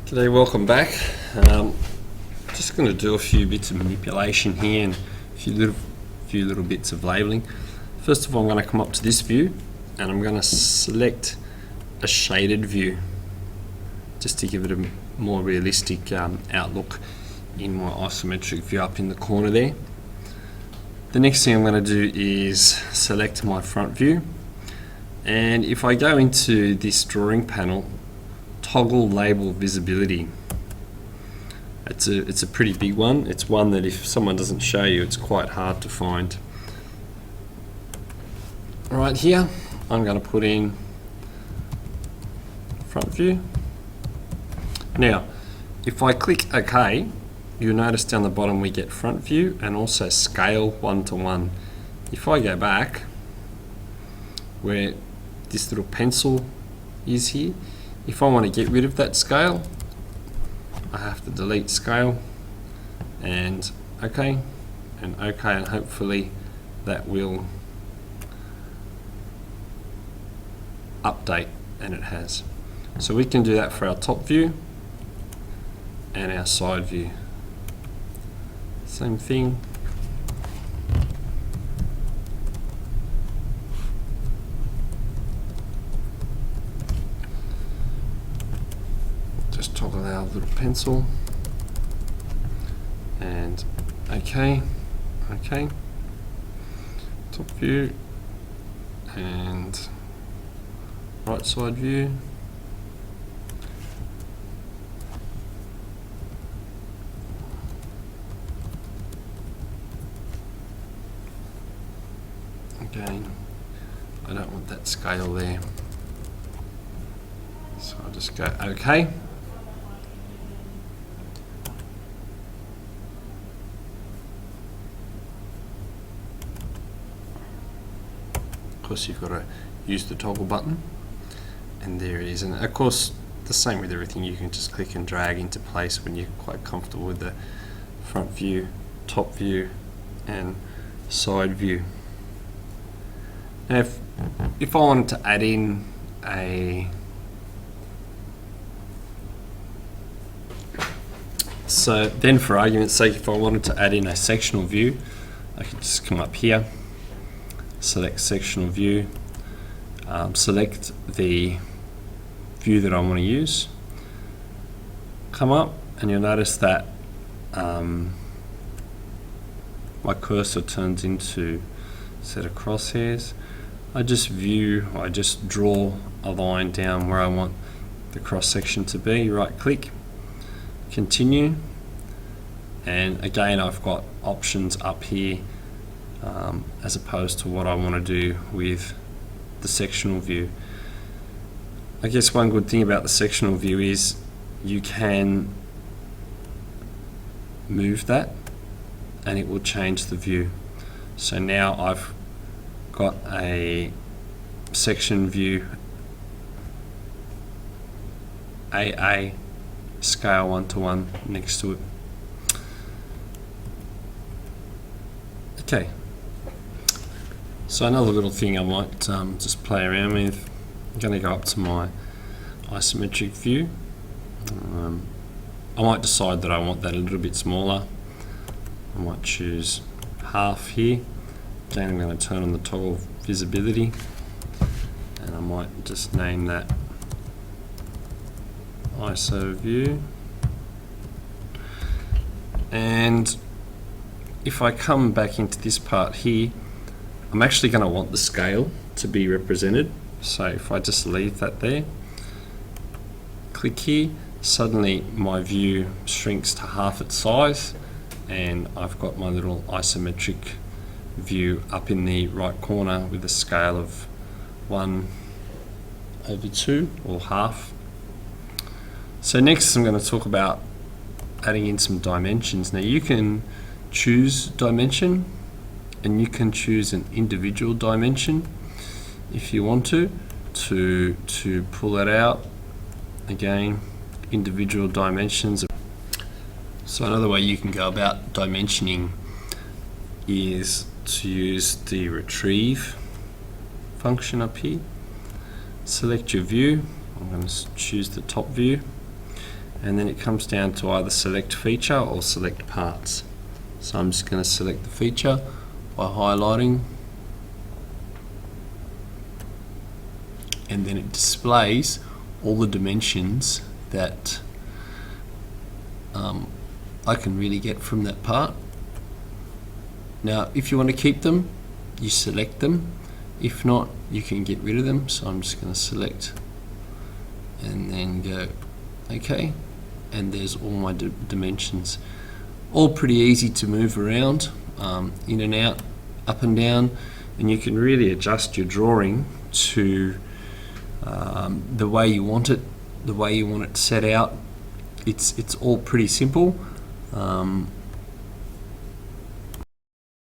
G'day, welcome back. Just going to do a few bits of manipulation here and a few little bits of labeling. First of all, I'm going to come up to this view and I'm going to select a shaded view just to give it a more realistic outlook in my isometric view up in the corner there. The next thing I'm going to do is select my front view, and if I go into this drawing panel, toggle label visibility. It's a pretty big one. It's one that if someone doesn't show you, it's quite hard to find. Right here, I'm going to put in front view. Now, if I click OK, you'll notice down the bottom we get front view and also scale 1:1. If I go back, where this little pencil is here, if I want to get rid of that scale, I have to delete scale and OK, and hopefully that will update, and it has. So we can do that for our top view and our side view. Same thing. Just toggle our little pencil and OK, top view and right side view. Again, I don't want that scale there, so I'll just go OK. Of course, you've got to use the toggle button, and there it is. And of course, the same with everything, you can just click and drag into place when you're quite comfortable with the front view, top view and side view. Now if I wanted to add in so then for argument's sake, if I wanted to add in a sectional view, I could just come up here, select sectional view, select the view that I want to use, come up, and you'll notice that my cursor turns into a set of crosshairs. I just draw a line down where I want the cross section to be, right click, continue, and again I've got options up here as opposed to what I want to do with the sectional view. I guess one good thing about the sectional view is you can move that and it will change the view. So now I've got a section view AA scale 1:1 next to it. Okay, so another little thing I might just play around with, I'm going to go up to my isometric view. I might decide that I want that a little bit smaller. I might choose half here. Again, I'm going to turn on the toggle visibility, and I might just name that ISO view. And if I come back into this part here, I'm actually going to want the scale to be represented. So if I just leave that there, click here, suddenly my view shrinks to half its size, and I've got my little isometric view up in the right corner with a scale of 1/2 or half. So next I'm going to talk about adding in some dimensions. Now you can choose dimension, and you can choose an individual dimension if you want to pull that out. Again, individual dimensions. So another way you can go about dimensioning is to use the retrieve function up here. Select your view. I'm going to choose the top view, and then it comes down to either select feature or select parts. So I'm just going to select the feature by highlighting, and then it displays all the dimensions that I can really get from that part. Now if you want to keep them, you select them. If not, you can get rid of them. So I'm just going to select and then go OK, and there's all my dimensions. All pretty easy to move around, in and out, up and down, and you can really adjust your drawing to the way you want it, set out. It's all pretty simple.